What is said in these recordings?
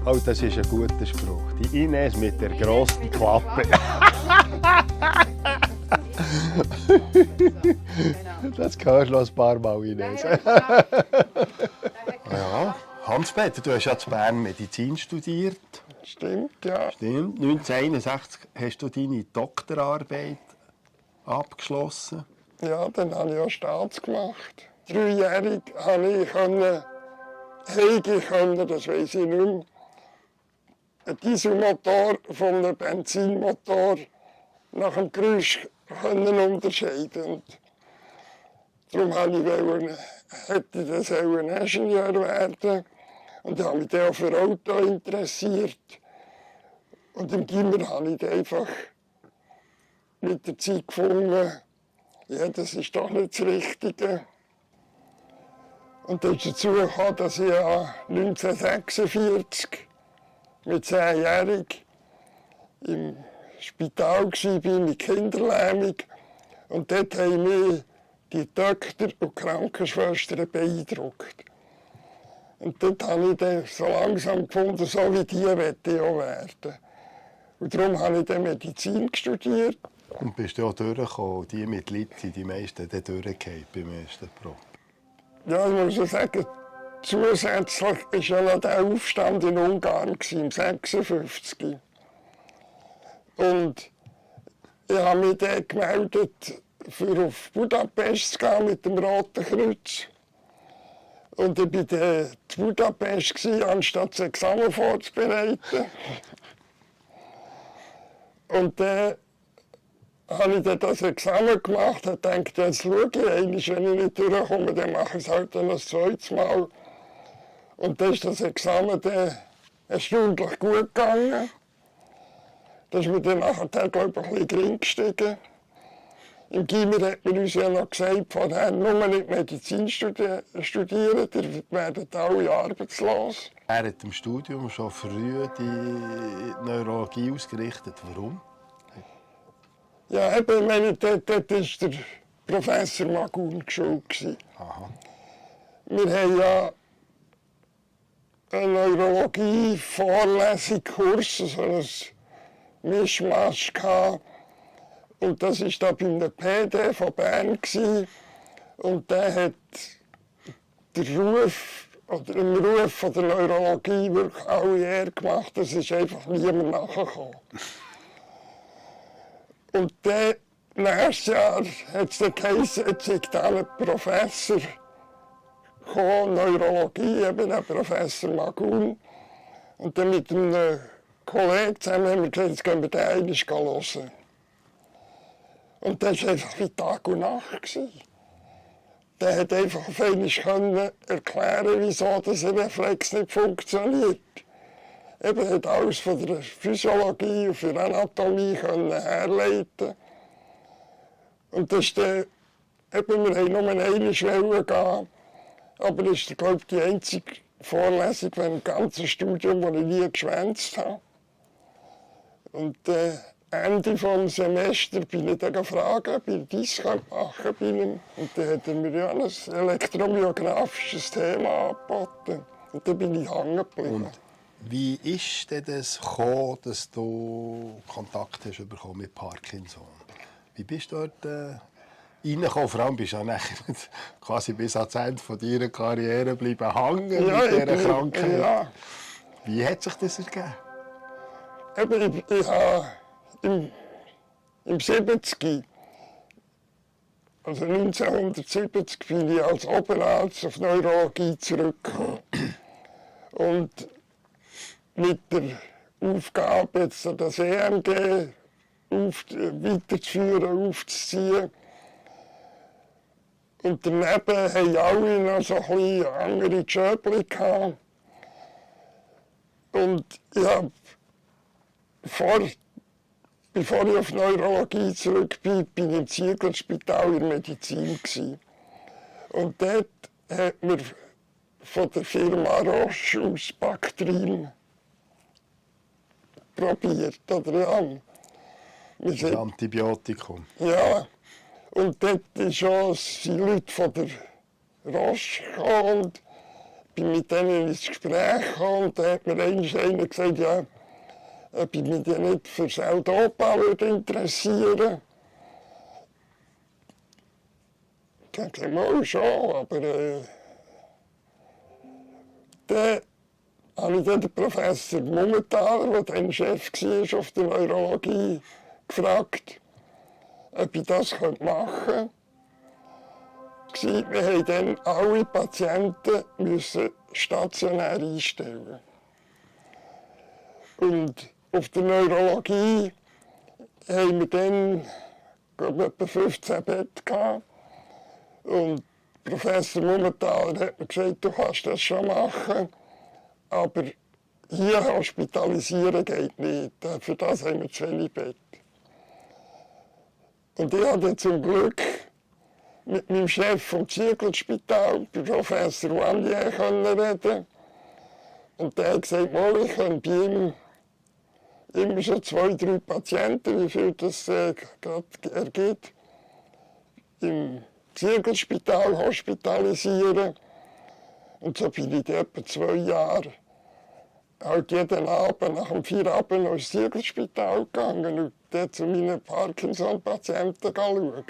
Oh, das ist ein guter Spruch. Die Ines mit der grossen Klappe. Das hörst du ein paar Mal, Ines. Ja, Hans-Peter, du hast ja in Bern Medizin studiert. Stimmt, ja. Stimmt. 1961 hast du deine Doktorarbeit abgeschlossen. Ja, dann habe ich auch Staats gemacht. 3-jährig konnte ich, das weiß ich nicht mehr, einen Dieselmotor von einem Benzinmotor nach dem Geräusch unterscheiden. Und darum hätte ich das auch ein Ingenieur werden. Und habe mich dann auch für Auto interessiert. Und im Gimmer habe ich dann einfach mit der Zeit gefunden, ja, das ist doch nicht das Richtige. Und dann ist dazu gekommen, dass ich 1946 mit 10-jährig im Spital war mit Kinderlähmung. Und dort haben mich die Doktor und Krankenschwestern beeindruckt. Und dort habe ich dann so langsam gefunden, so wie die möchte ich auch werden. Und darum habe ich dann Medizin studiert. Und bist du auch durchgekommen? Die mit Leid sind die meisten dann durchgefallen beim ersten Probe. Ja, ich muss sagen, zusätzlich war ja noch der Aufstand in Ungarn, im 1956. Und ich habe mich dann gemeldet, für auf Budapest zu gehen mit dem Roten Kreuz. Und ich war dann in Budapest, anstatt das Examen vorzubereiten. Und dann habe ich dann das Examen gemacht und dachte, jetzt schaue ich einmal, wenn ich nicht durchkomme, dann mache ich es halt dann ein zweites Mal. Und dann ist das Examen dann erstaunlich gut gegangen. Da ist mir dann nachher, glaube ich, ein bisschen gering gestiegen. Im Gimmer hat man uns ja noch gesagt, vorher nur nicht Medizin studieren, ihr werdet alle arbeitslos. Während dem Studium schon früh die Neurologie ausgerichtet. Warum? Ja, eben, ich meine, dort war der Professor Magun geschult. Aha. Wir haben ja eine Neurologie-Vorlesung-Kurs, so ein Mischmasch gehabt. Und das war da bei einem PD von Bern. Und der hat den Ruf von der Neurologie wirklich alle Ehre gemacht. Das ist einfach niemand nachgekommen. Und dann, nächstes Jahr, hat es dann geheißen, jetzt ist da ein Professor gekommen, Neurologie, eben ein Professor Magun. Und dann mit einem Kollegen zusammen haben wir gesagt, jetzt gehen wir den einmal hören. Und das war einfach wie Tag und Nacht. Der hat einfach auf einmal erklären, wieso dieser Reflex nicht funktioniert. Er hat alles von der Physiologie und der Anatomie herleiten. Und das ist dann, wir wollten nur einmal gehen, aber das ist, glaube ich, die einzige Vorlesung im ganzen Studium, die ich nie geschwänzt habe. Und Ende des Semesters bin ich dann gefragt, ob ich dies machen kann. Und dann hat er mir ja ein elektromyografisches Thema angeboten. Und dann bin ich hängen geblieben. Und wie ist denn das gekommen, dass du Kontakt hast bekommen mit Parkinson? Wie bist du dort reingekommen? Vor allem bist du ja nachher quasi bis ans Ende von deiner Karriere bleiben hängen mit dieser Krankheit. Ja. Wie hat sich das ergeben? Ich habe im 70, also 1970, bin ich als Oberarzt auf Neurologie zurückgekommen. Und mit der Aufgabe, jetzt das EMG weiterzuführen, aufzuziehen. Und daneben haben alle noch so ein bisschen andere Jobs gehabt. Und ich habe bevor ich auf Neurologie zurück bin, bin ich im Zieglerspital in der Medizin gewesen. Und dort hat mir von der Firma Roche aus Bactrim probiert, oder ja. Das Antibiotikum. Ja, und dort sind Leute von der Roche gekommen und bin mit denen ins Gespräch gekommen und da hat mir einer gesagt, ja, ob ich mich ja nicht für das L-Dopa interessieren. Ich dachte, mal schon, aber dann habe ich dann den Professor Mummentaler, der dann Chef war auf der Neurologie, gefragt, ob ich das machen könnte. Wir mussten dann alle Patienten stationär einstellen. Und auf der Neurologie haben wir dann etwa 15 Betten gehabt. Und Professor Mummentaler hat mir gesagt, du kannst das schon machen, aber hier hospitalisieren geht nicht. Für das haben wir zu wenig Betten. Und ich hatte zum Glück mit meinem Chef vom Zieglerspital, Professor Wandier, reden. Und der hat gesagt, ich kann bei ihm immer so 2, 3 Patienten, wie viel das gerade ergibt, im Zieglerspital hospitalisieren. Und so bin ich dort etwa 2 Jahre halt jeden Abend nach dem Feierabend ins Zieglerspital gegangen und dort zu meinen Parkinson-Patienten schauen.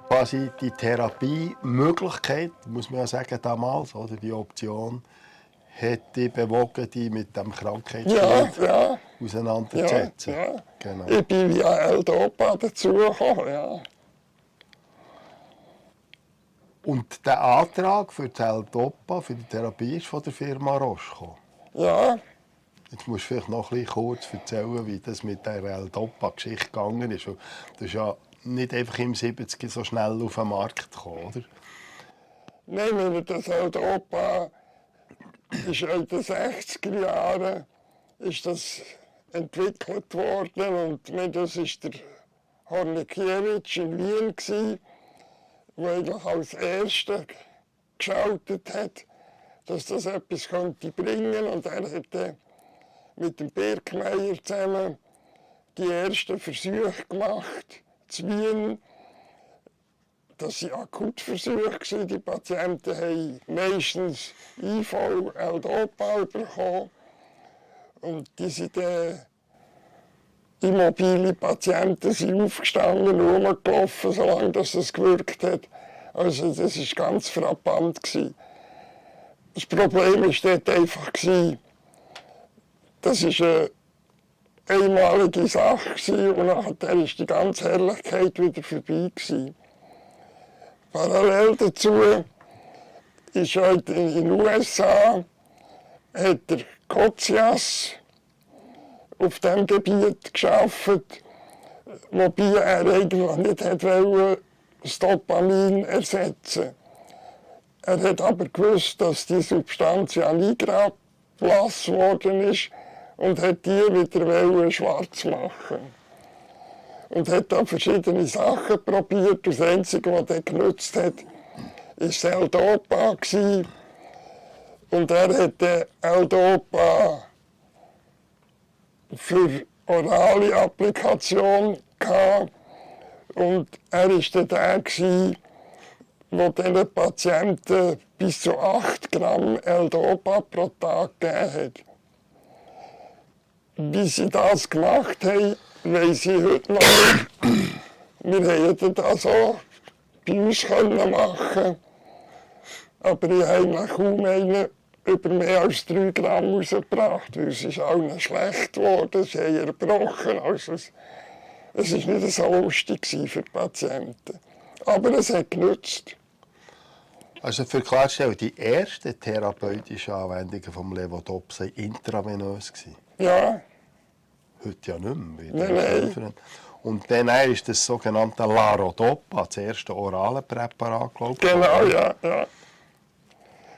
Quasi die Therapiemöglichkeit, muss man ja sagen, damals, oder die Option, hat dich bewogen, dich mit dem Krankheitsbild auseinanderzusetzen. Ja. Genau. Ich bin via L-Dopa dazugekommen, ja. Und der Antrag für das L-Dopa, für die Therapie, ist von der Firma Roche gekommen. Ja, Jetzt musst du vielleicht noch ein bisschen kurz erzählen, wie das mit der L-Dopa-Geschichte gegangen ist. Das ist ja nicht einfach im 70er so schnell auf den Markt gekommen, oder? nehmen das L-Dopa ist in den 60er Jahren ist das entwickelt worden und das war der Hornekiewicz in Wien, der eigentlich als Erster geschaltet hat, dass das etwas könnte bringen. Und er hat mit dem Birkmeier zusammen die ersten Versuche gemacht, zu Wien. Das waren Akutversuche. Die Patienten haben meistens IV, L-Dopa bekommen. Und diese immobile Patienten sind aufgestanden und rumgelaufen, solange das gewirkt hat. Also das war ganz frappant. Das Problem war dort einfach, das war eine einmalige Sache und nachher war die ganze Herrlichkeit wieder vorbei. Parallel dazu ist heute in den USA hat der Kotsias auf diesem Gebiet gearbeitet, wobei er eigentlich nicht wollte das Dopamin ersetzen. Er hat aber gewusst, dass die Substanz ja nigrablass geworden ist und hat die wieder schwarz machen. Und hat dann verschiedene Sachen probiert. Das Einzige, was er genutzt hat, war L-Dopa. Und er hatte L-Dopa für orale Applikation gehabt. Und er war dann der, der diesen Patienten bis zu 8 Gramm L-Dopa pro Tag gegeben hat. Wie sie das gemacht haben, weiss ich heute noch nicht. Wir hätten das auch bei uns machen, aber ich habe kaum einen über mehr als 3 Gramm rausgebracht, weil es ist allen schlecht geworden, sie haben erbrochen. Also es war nicht so lustig für die Patienten. Aber es hat genützt. Also für Klarstellung, die ersten therapeutischen Anwendungen vom Levodopa waren intravenös. Ja. Heute ja nicht mehr. Nein. Und dann ist das sogenannte Larodopa, das erste orale Präparat, glaube ich. Genau, ja.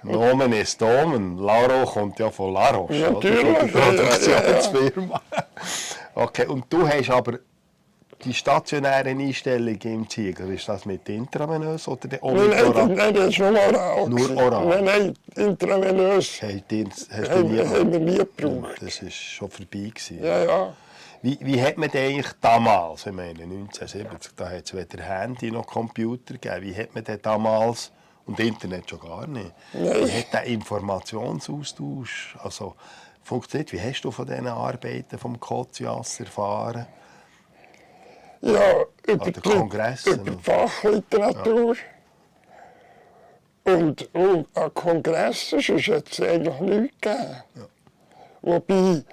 Nomen ist Domen. Laro kommt ja von Laroche, natürlich, oder? Von der Produktionsfirma. Okay, und du hast aber die stationären Einstellungen im Ziegler, ist das mit intravenös oder oral? Nein, das ist nur oral. Nur oral? Nein, intravenös haben wir nie gebraucht. Das war schon vorbei. Ja. Wie hat man denn eigentlich damals, ich meine 1970, da hat es weder Handy noch Computer gegeben, wie hat man denn damals Und Internet schon gar nicht. Nein. Wie hat der Informationsaustausch funktioniert? Wie hast du von diesen Arbeiten vom Kozias erfahren? Ja, über der Kongress, über die Fachliteratur. Und an Kongressen sonst hat es eigentlich nichts gegeben. Ja. Wobei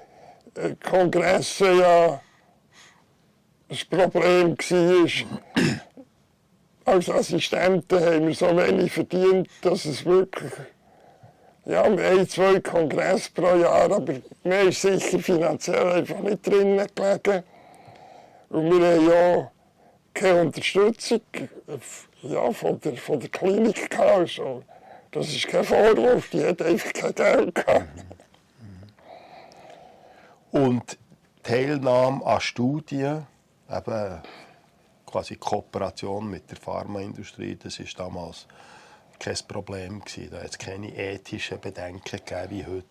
Kongresse ja das Problem war, als Assistenten haben wir so wenig verdient, dass es wirklich, ja, wir haben 2 Kongresse pro Jahr, aber mehr ist sicher finanziell einfach nicht drinnen gelegen. Und wir haben ja keine Unterstützung ja, von der Klinik gehabt. Also, das ist kein Vorwurf, die hat einfach kein Geld gehabt. Und Teilnahme an Studien, eben quasi Kooperation mit der Pharmaindustrie, das war damals kein Problem gewesen. Da hat es keine ethischen Bedenken gegeben wie heute.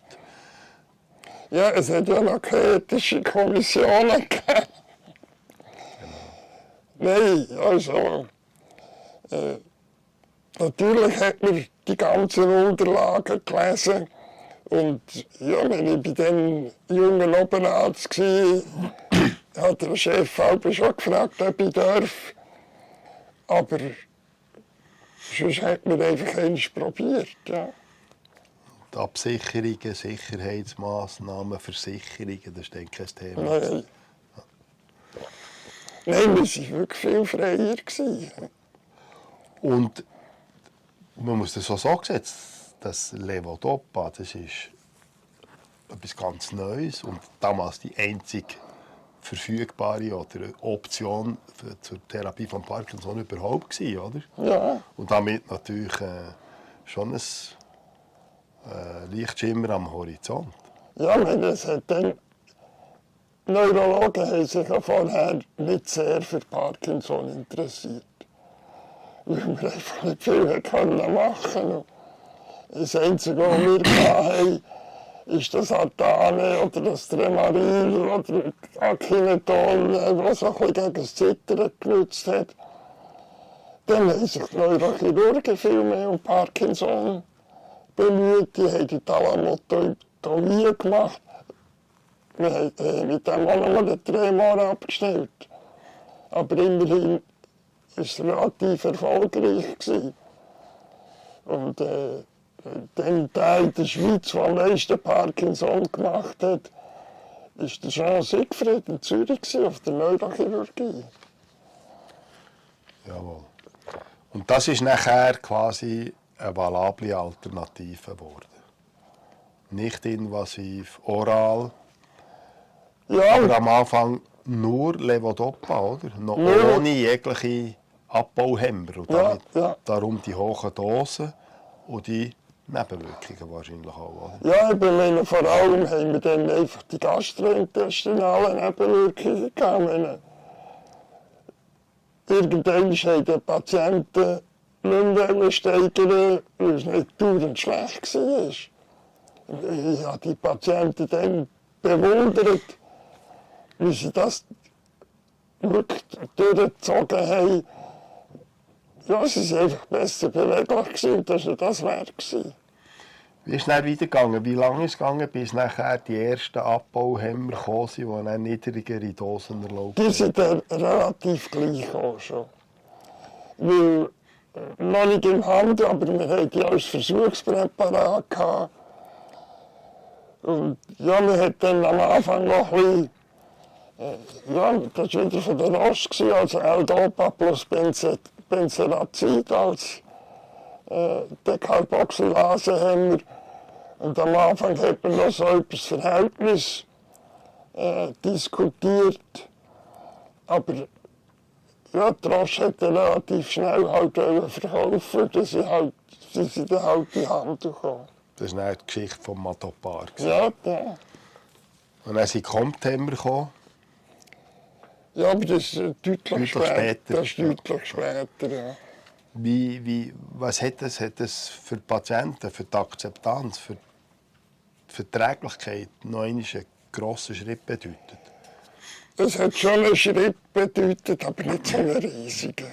Ja, es hat ja noch keine ethische Kommissionen gegeben. Nein, also natürlich hat man die ganzen Unterlagen gelesen. Und ja, wenn ich bei dem jungen Oberarzt war, hat der Chef auch schon gefragt, ob ich darf. Aber sonst hat man einfach eins probiert. Ja. Die Absicherungen, Sicherheitsmaßnahmen, Versicherungen, das ist dann kein Thema. Nein. Nein, wir waren wirklich viel freier. Und man muss das so sagen, das Levodopa, das ist etwas ganz Neues und damals die einzige verfügbare oder Option zur Therapie von Parkinson überhaupt gewesen, oder? Ja. Und damit natürlich schon ein Lichtschimmer am Horizont. Ja, es hat dann Neurologen haben sich ja vorher nicht sehr für Parkinson interessiert. Weil wir einfach nicht viel machen konnten. Das Einzige, was wir hatten, ist das Atane oder das Tremaril oder Akineton, was auch ein bisschen gegen das Zittern genutzt hat. Dann haben sich die Neurochirurgen viel mehr um Parkinson bemüht. Die haben die Thalamotomie gemacht. Wir haben mit dem auch nochmal den Tremor abgestellt. Aber immerhin war es relativ erfolgreich gewesen. Und der Teil der Schweiz, der am meisten Parkinson gemacht hat, war der Jean Siegfried in Zürich auf der Neurochirurgie. Jawohl. Und das ist nachher quasi eine valable Alternative geworden. Nicht invasiv, oral, Ja, aber am Anfang nur Levodopa, oder? Noch Nur- ohne jegliche Abbauhemmer. Und Ja, damit, ja. darum die hohen Dosen und die Nebenwirkungen wahrscheinlich auch. Oder? ja, ich meine, vor allem haben wir dann einfach die gastrointestinalen Nebenwirkungen gehabt. Irgendwann haben die Patienten nicht mehr steigern, weil es nicht dauernd schlecht war. Ich habe die Patienten dann bewundert, wie sie das wirklich durchgezogen haben. Ja, sie waren einfach besser beweglich und das war das wert. Wie ist es dann weitergegangen? Wie lange ist es gegangen, bis nachher die ersten Abbauhemmer gekommen sind, die dann niedrigere Dosen erlaubt Die haben? sind dann relativ gleich auch schon. Weil, noch nicht im Handel, aber wir hatten die als Versuchspräparat gehabt. Und ja, wir hatten dann am Anfang noch ein bisschen, ja, das war wieder von der Roche, also L-Dopa plus Benzerazid als Decarboxylase-Hemmer. Und am Anfang hat man noch so über das Verhältnis diskutiert. Aber ja, die Roche hat dann relativ schnell halt verkaufen, dass sie dann halt in die Hand gekommen. Das ist dann die Geschichte von Matopar. Ja, ja. Und dann sind die Compthemmer gekommen. Ja, aber das ist deutlich später. später. Das ist deutlich später, ja. Was hat das für die Patienten, für die Akzeptanz, für die Verträglichkeit noch einen grossen Schritt bedeutet? Es hat schon einen Schritt bedeutet, aber nicht so einen riesigen.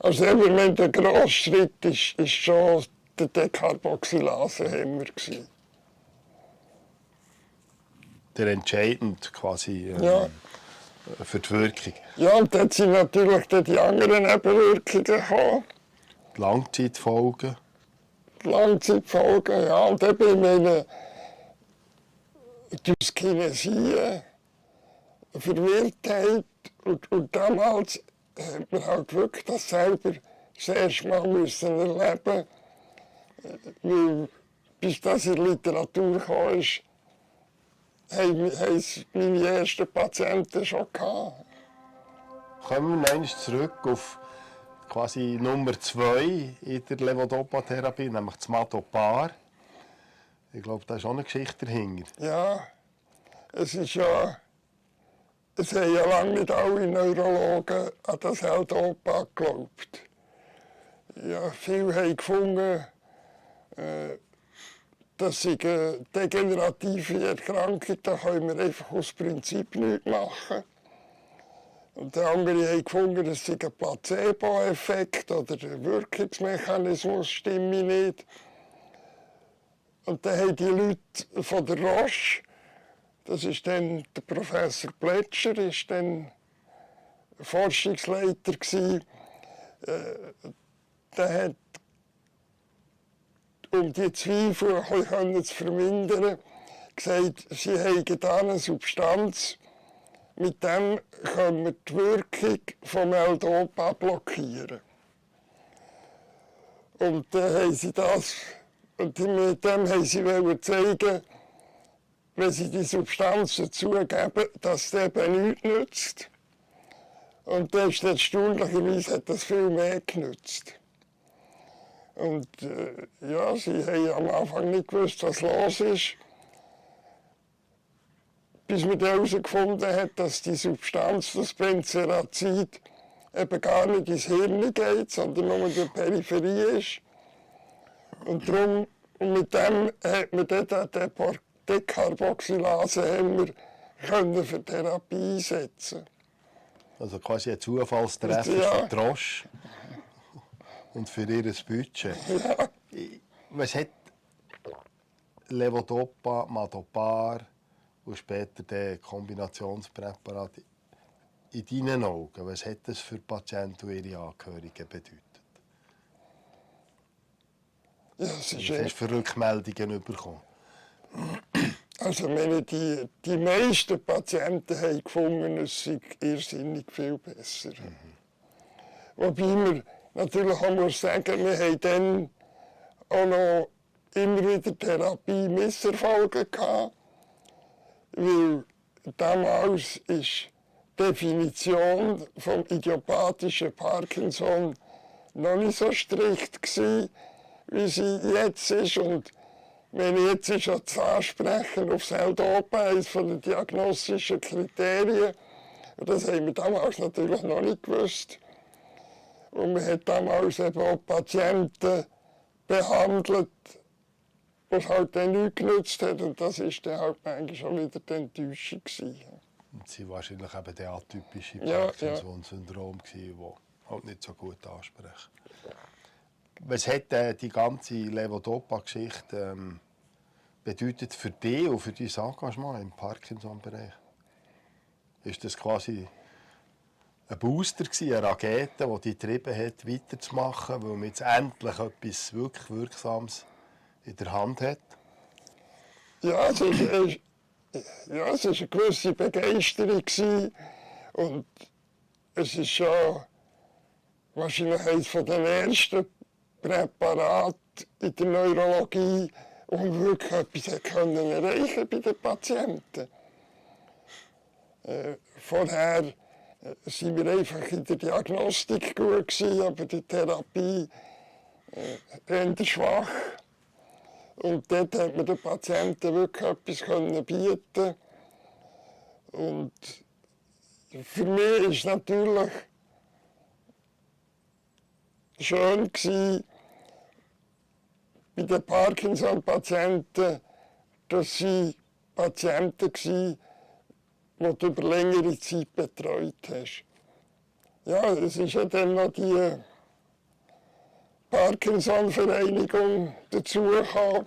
Also eben, der grosse Schritt ist schon der Dekarboxylase-Hemmer gewesen. Der entscheidend quasi Ja. für die Wirkung. Ja, und dann sind natürlich dann die anderen Nebenwirkungen gekommen. Die Langzeitfolgen. Die Langzeitfolgen, ja. Und eben, ich meine, Dyskinesie, Verwirrtheit. Und damals hat man halt wirklich das selber das erste Mal müssen erleben. Weil, bis das in der Literatur kam, haben es meine ersten Patienten schon gehabt. Kommen wir noch einmal zurück auf quasi Nummer 2 in der Levodopa-Therapie, nämlich das Matopar. Ich glaube, da ist auch eine Geschichte dahinter. Ja, es ist ja. Es haben ja lange nicht alle Neurologen an das L-Dopa geglaubt. Ja, viele haben gefunden, das sei eine degenerative Erkrankung, da können wir einfach aus Prinzip nichts machen. Und die anderen haben gefunden, es sei ein Placebo-Effekt oder der Wirkungsmechanismus stimme nicht. Und dann haben die Leute von der Roche, das ist dann der Professor Plätscher, ist dann Forschungsleiter gewesen. Der hat, um die Zweifel ein bisschen zu vermindern, gesagt, sie haben da eine Substanz, mit dem können wir die Wirkung vom L-Dopa blockieren. Und dann haben sie das, und mit dem haben sie zeigen, wenn sie die Substanz dazugeben, dass es eben nichts nützt. Und dann ist erstaunlicherweise hat das viel mehr genützt. Und ja, sie haben am Anfang nicht gewusst, was los ist. Bis man dann herausgefunden hat, dass die Substanz, das Benzerazid, eben gar nicht ins Hirn geht, sondern nur in der Peripherie ist. Und darum, und mit dem hat man dann den Dekarboxylase-Hemmer für Therapie einsetzen. Also quasi ein Zufallstreffer Ja. für die Roche und für ihr Budget. Ja. Was hat Levodopa, Matopar und später der Kombinationspräparat in deinen Augen, was hat das für Patienten und ihre Angehörigen bedeutet? Ja, es ist Was hast du für Rückmeldungen bekommen? Also meine, die meisten Patienten haben gefunden, es sei irrsinnig viel besser. Wobei man natürlich auch muss sagen, wir haben dann auch noch immer wieder Therapie-Misserfolge gehabt, weil damals ist die Definition vom idiopathischen Parkinson noch nicht so strikt gewesen, wie sie jetzt ist. Und wenn jetzt ist ja das Ansprechen auf das L-Dopa eines von den diagnostischen Kriterien, und das haben wir damals natürlich noch nicht gewusst. Und man hat damals eben auch Patienten behandelt, was halt dann nichts genützt hat. Und das war dann halt manchmal schon wieder die Enttäuschung gewesen. Und sie war wahrscheinlich eben der atypische Ja, Parkinson-Syndrom, das halt nicht so gut anspricht. Was hat die ganze Levodopa-Geschichte bedeutet für dich und für dein Engagement im Parkinson-Bereich? Ist das quasi ein Booster, eine Rakete, die dich getrieben hat, weiterzumachen, weil man jetzt endlich etwas wirklich Wirksames in der Hand hat? Ja, es war eine gewisse Begeisterung gewesen. Und es ist schon wahrscheinlich eines der ersten Präparate in der Neurologie, um wirklich etwas erreichen bei den Patienten. Vorher waren wir einfach in der Diagnostik gut gewesen, aber die Therapie eher schwach. Und dort hat man den Patienten wirklich etwas bieten. Und für mich war es natürlich schön gewesen, bei den Parkinson-Patienten, dass sie Patienten waren, die du über längere Zeit betreut hast. Ja, es ist ja dann noch die Parkinson-Vereinigung dazugekommen.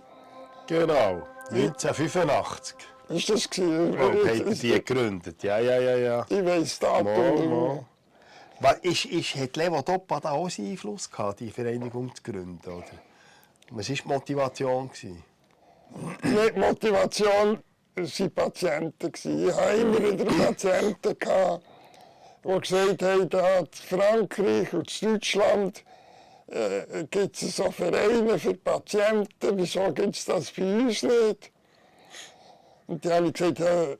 Genau, 1985. Ist das gewesen? Habt ihr die gegründet? Ja. Ich weiss das Mal. Hat Levodopa da auch einen Einfluss gehabt, die Vereinigung zu gründen? Oder? Was war die Motivation? Die Motivation waren Patienten. Ich hatte immer wieder Patienten, die gesagt haben, da in Frankreich und in Deutschland gibt es so Vereine für Patienten, wieso gibt es das bei uns nicht? Und dann habe ich gesagt, ja,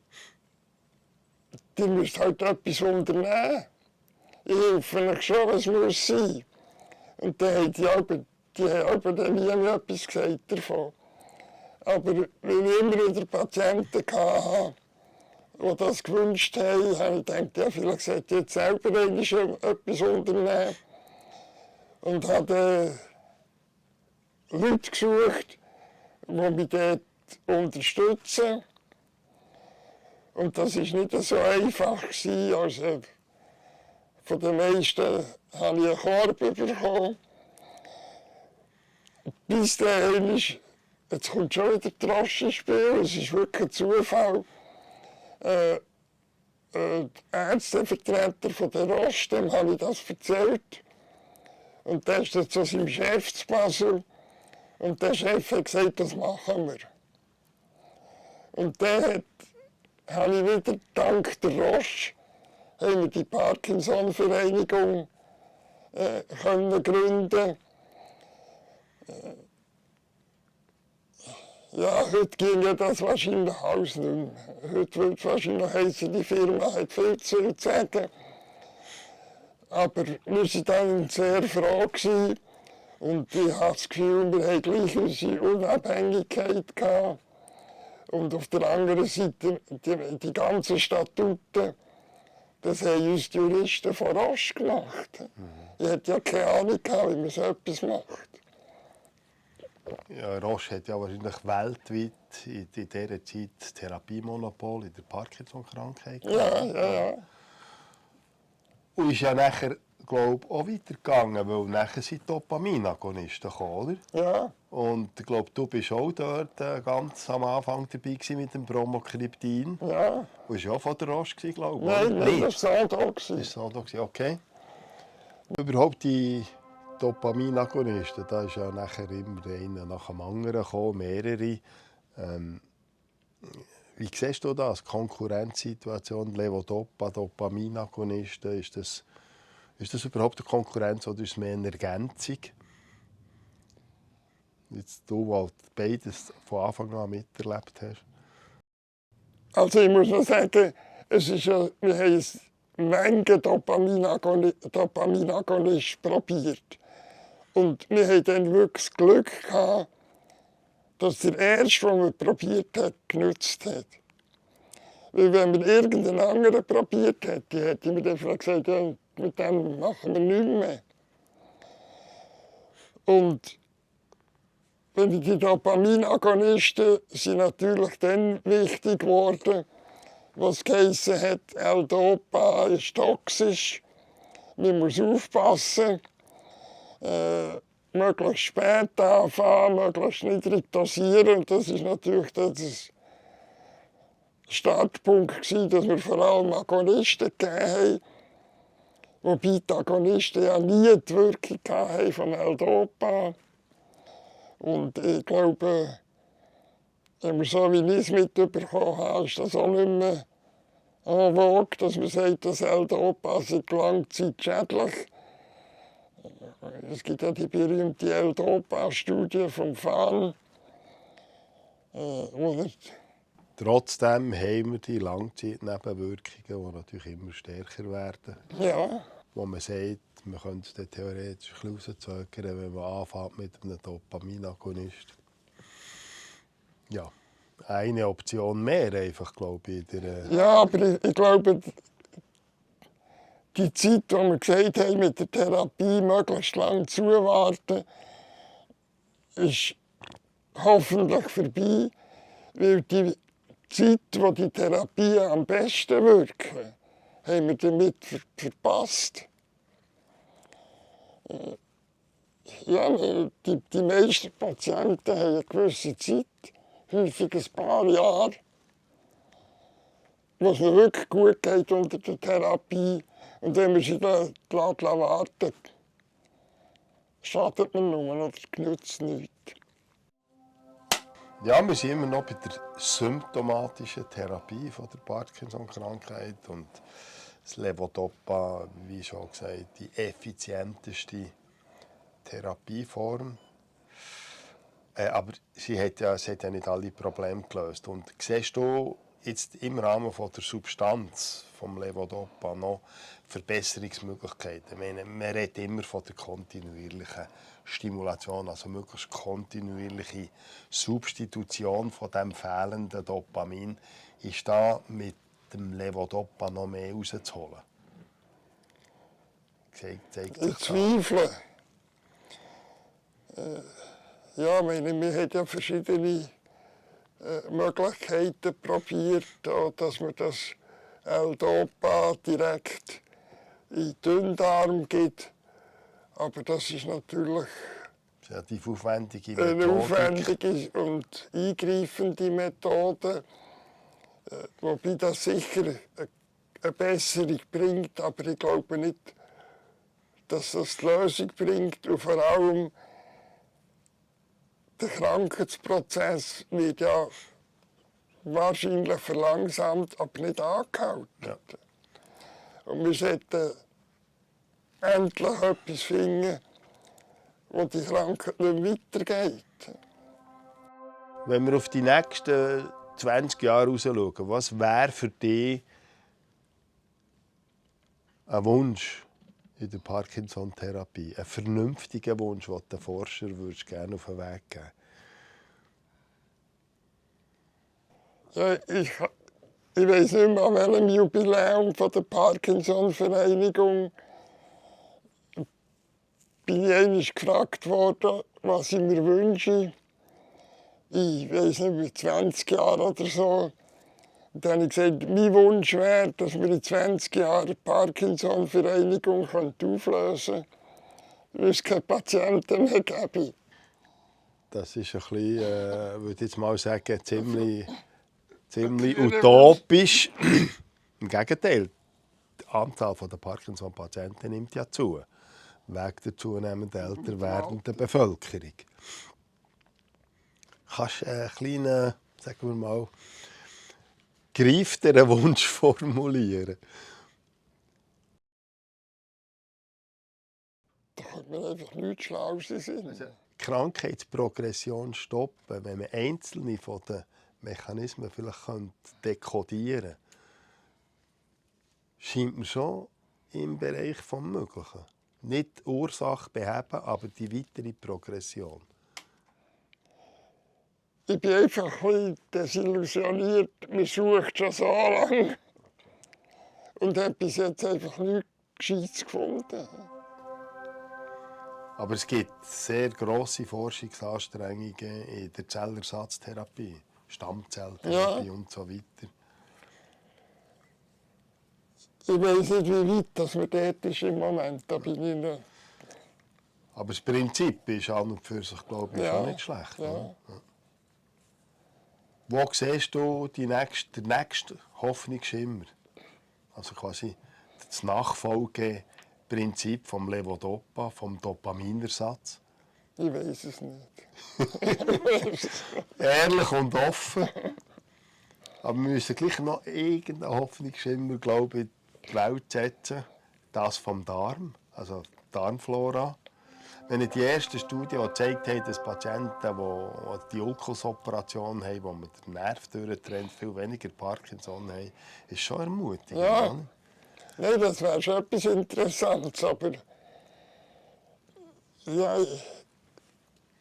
die müsst halt etwas unternehmen. Ich helfe euch schon, was muss sein. Und dann haben die aber dann nie mehr etwas gesagt davon. Aber wenn ich immer wieder Patienten hatte, die das gewünscht haben, habe ich gedacht, ja, vielleicht sollte ich jetzt selber etwas unternehmen. Und habe Leute gesucht, die mich dort unterstützen. Und das war nicht so einfach. Also von den meisten habe ich einen Korb bekommen. Bis dann jetzt kommt schon wieder die Roche ins Spiel. Es ist wirklich ein Zufall. Der Ärztevertreter von der Roche, dem habe ich das erzählt. Und der ist dann zu seinem Chef zu Basel. Und der Chef hat gesagt, das machen wir. Und dann habe ich wieder dank der Roche haben wir die Parkinson-Vereinigung können gründen. Ja, heute ginge das wahrscheinlich alles nicht mehr. Heute würde es wahrscheinlich heißen, die Firma hat viel zu sagen. Aber wir waren dann sehr froh gewesen. Und ich habe das Gefühl, wir haben gleich unsere Unabhängigkeit gehabt. Und auf der anderen Seite, die ganzen Statuten, das haben uns die Juristen von Roche gemacht. Ich hatte ja keine Ahnung, wie man so etwas macht. Ja, Roche hat ja wahrscheinlich weltweit in dieser Zeit das Therapiemonopol in der Parkinson-Krankheit gehabt. Ja. Und ist ja nachher, glaube ich, auch weitergegangen, weil nachher sind Dopaminagonisten gekommen, oder? Ja. Und ich glaube, du bist auch dort ganz am Anfang dabei gewesen mit dem Bromokriptin. Ja. Du warst ja auch von der Roche, glaube ich. Nein, das war so da. Das war so da, okay. Überhaupt die Dopaminagonisten, da ist ja nachher immer einer nach dem anderen gekommen, mehrere. Wie siehst du das? Konkurrenzsituation, Levodopa, Dopaminagonisten, ist das überhaupt eine Konkurrenz oder ist es mehr eine Ergänzung? Jetzt du, der beides von Anfang an miterlebt hast. Also ich muss noch sagen, es ist ja, wir haben Menge Dopaminagonist probiert. Und wir haben dann wirklich das Glück gehabt, dass der erste, den man probiert hat, genützt hat. Weil wenn man irgendeinen anderen probiert hätte, hätte mir dann gesagt, ja, mit dem machen wir nichts mehr. Und die Dopaminagonisten sind natürlich dann wichtig geworden, was geheissen hat, L-Dopa ist toxisch, man muss aufpassen, möglichst spät anfangen, möglichst niedrig dosieren. Und das war natürlich der Startpunkt gewesen, dass wir vor allem Agonisten gegeben haben, wobei die Agonisten ja nie die Wirkung hatten von L-Dopa. Und ich glaube, wenn wir so wie ich es mitbekommen habe, ist das auch nicht mehr en vogue, dass man sagt, dass L-Dopa seit langer Zeit schädlich. Es gibt ja die berühmte L-Dopa-Studie vom FAN. Trotzdem haben wir die Langzeitnebenwirkungen, die natürlich immer stärker werden. Ja. Wo man sagt, man könnte es theoretisch rauszögern, wenn man anfängt mit einem Dopaminagonist. Ja, eine Option mehr einfach, glaube ich. Ja, aber ich glaube, die Zeit, die wir gesagt haben, mit der Therapie möglichst lange zuwarten, ist hoffentlich vorbei, weil die Zeit, wo die Therapien am besten wirken, haben wir damit verpasst. Ja, die meisten Patienten haben eine gewisse Zeit, häufig ein paar Jahre, wo es ihnen wirklich gut geht unter der Therapie. Und wenn man sie dann warten, schadet man nur oder genützt nichts. Ja, wir sind immer noch bei der symptomatischen Therapie von der Parkinson-Krankheit und das Levodopa, wie schon gesagt, die effizienteste Therapieform. Aber sie hat ja nicht alle Probleme gelöst. Und siehst du jetzt im Rahmen von der Substanz vom Levodopa noch Verbesserungsmöglichkeiten? Ich meine, man redet immer von der kontinuierlichen Stimulation, also möglichst kontinuierliche Substitution von dem fehlenden Dopamin. Ist da mit dem Levodopa noch mehr rauszuholen? Zeigt sich Ich zweifle. Ja, meine, wir haben ja verschiedene Möglichkeiten probiert, dass man das L-Dopa direkt in den Dünndarm gibt. Aber das ist natürlich relativ aufwendige eine Methodik. aufwendige und eingreifende Methode, wobei das sicher eine Besserung bringt, aber ich glaube nicht, dass das die Lösung bringt. Und vor allem der Krankheitsprozess wird ja wahrscheinlich verlangsamt, aber nicht angehalten. Ja. Und wir sollten endlich etwas finden, wo die Krankheit nicht weitergeht. Wenn wir auf die nächsten 20 Jahre rausschauen, was wäre für dich ein Wunsch in der Parkinson-Therapie? Ein vernünftiger Wunsch, den den Forscher gerne auf den Weg geben Ja, ich weiß nicht mehr, an welchem Jubiläum von der Parkinson-Vereinigung bin ich einmal gefragt worden, was ich mir wünsche. Ich weiß nicht, wie 20 Jahre oder so. Und dann habe ich gesagt, mein Wunsch wäre, dass wir in 20 Jahren die Parkinson-Vereinigung auflösen können, weil es keine Patienten mehr gäbe. Das ist ein bisschen, würde ich jetzt mal sagen, ziemlich utopisch. Im Gegenteil, die Anzahl der Parkinson-Patienten nimmt ja zu, wegen der zunehmend älter werdenden Bevölkerung. Kannst du einen kleinen, sagen wir mal, greifteren Wunsch formulieren? Da hat mir einfach nichts Schlaues in Sinn. Die Krankheitsprogression stoppen, wenn man einzelne von den Mechanismen vielleicht dekodieren könnte, scheint mir schon im Bereich des Möglichen. Nicht die Ursache beheben, aber die weitere Progression. Ich bin einfach ein bisschen desillusioniert. Man sucht schon so lange und hat bis jetzt einfach nichts Gescheites gefunden. Aber es gibt sehr grosse Forschungsanstrengungen in der Zellersatztherapie, Stammzelltherapie und so weiter. Ich weiß nicht, wie weit das man dort ist im Moment. Da bin ich nicht. Aber das Prinzip ist an und für sich, glaube ich, schon nicht schlecht. Ja. Oder? Ja. Wo siehst du den nächsten Hoffnungsschimmer? Also quasi das Nachfolgeprinzip vom Levodopa, vom Dopaminersatz? Ich weiß es nicht. Ehrlich und offen. Aber wir müssen gleich noch irgendeinen Hoffnungsschimmer, glaube ich, in die Welt setzen. Das vom Darm, also die Darmflora. Wenn die ersten Studien, die gezeigt haben, dass Patienten, die die Ulkusoperation haben, wo man den Nerv durchtrennt, viel weniger Parkinson haben, ist schon ermutigend. Ja. Oder? Nein, das wäre schon etwas Interessantes, aber ja,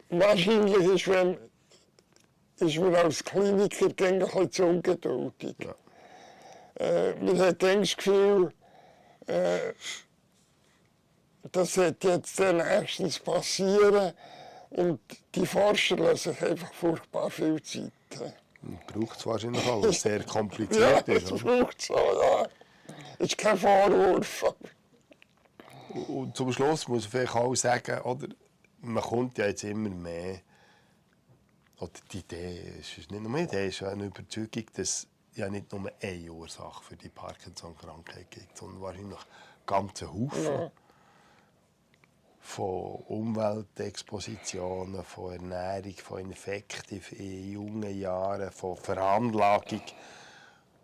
wahrscheinlich ist man als Kliniker ein bisschen zu ungeduldig. Ja. Man hat das Gefühl, das wird jetzt nächstens passieren und die Forscher lassen sich einfach furchtbar viel Zeit. Braucht es wahrscheinlich auch, weil es sehr Ja, kompliziert ist. das Oder? braucht es so, ja. Ist kein Vorwurf. Und zum Schluss muss ich vielleicht auch sagen, oder, man kommt ja jetzt immer mehr, oder die Idee, es ist nicht nur eine Idee, es ist eine Überzeugung, dass es ja nicht nur eine Ursache für die Parkinson-Krankheit gibt, sondern wahrscheinlich ganze Haufen Ja. von Umweltexpositionen, von Ernährung, von Infekten in jungen Jahren, von Veranlagung.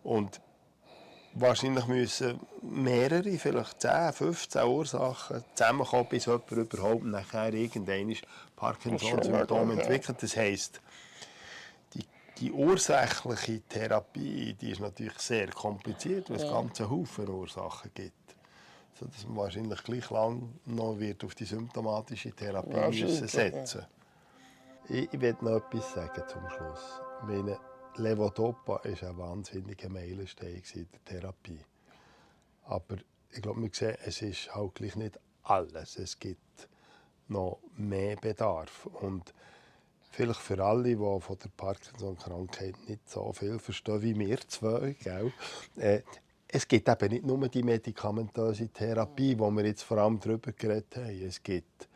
Und wahrscheinlich müssen mehrere, vielleicht 10, 15 Ursachen zusammenkommen, bis jemand überhaupt nachher irgendwann Parkinson-Symptome entwickelt. Das heisst, die ursächliche Therapie, die ist natürlich sehr kompliziert, weil es ganze Haufen Ursachen gibt. Sodass man wahrscheinlich gleich lang noch wird auf die symptomatische Therapie müssen setzen. Ich will noch etwas sagen zum Schluss. Meine Levodopa war ein wahnsinniger Meilenstein in der Therapie. Aber ich glaube, man sieht, es ist halt gleich nicht alles. Es gibt noch mehr Bedarf. Und vielleicht für alle, die von der Parkinson-Krankheit nicht so viel verstehen wie wir zwei, gell? Es gibt eben nicht nur die medikamentöse Therapie, wo wir jetzt vor allem darüber geredet haben. Es gibt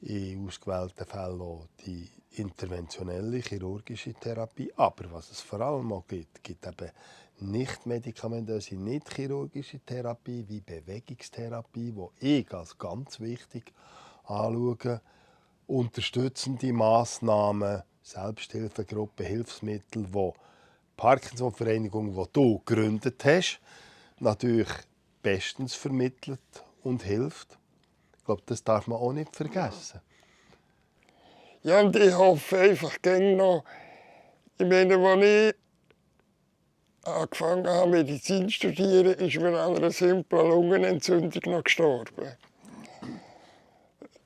in ausgewählten Fällen auch die interventionelle chirurgische Therapie. Aber was es vor allem auch gibt eben nicht medikamentöse, nicht chirurgische Therapie wie Bewegungstherapie, die ich als ganz wichtig anschaue. Unterstützende Massnahmen, Selbsthilfegruppen, Hilfsmittel, die Parkinson-Vereinigung, die du gegründet hast, natürlich bestens vermittelt und hilft. Ich glaube, das darf man auch nicht vergessen. Ja, und ich hoffe einfach gerne noch, ich meine, als ich angefangen habe, Medizin zu studieren, ist mir an einer simplen Lungenentzündung noch gestorben.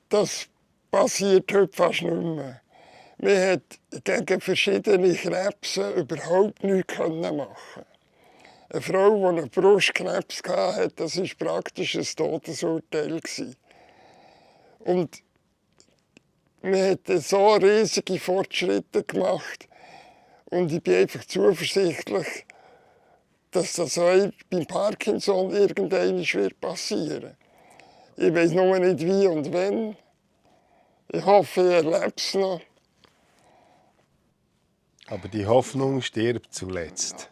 Das passiert heute fast nicht mehr. Man hat gegen verschiedene Krebse überhaupt nichts machen. Eine Frau, die einen Brustkrebs hatte, das war praktisch ein Todesurteil. Und man hat so riesige Fortschritte gemacht. Und ich bin einfach zuversichtlich, dass das auch beim Parkinson irgendwann passieren wird. Ich weiß nur nicht wie und wann. Ich hoffe, ich erlebe es noch. Aber die Hoffnung stirbt zuletzt.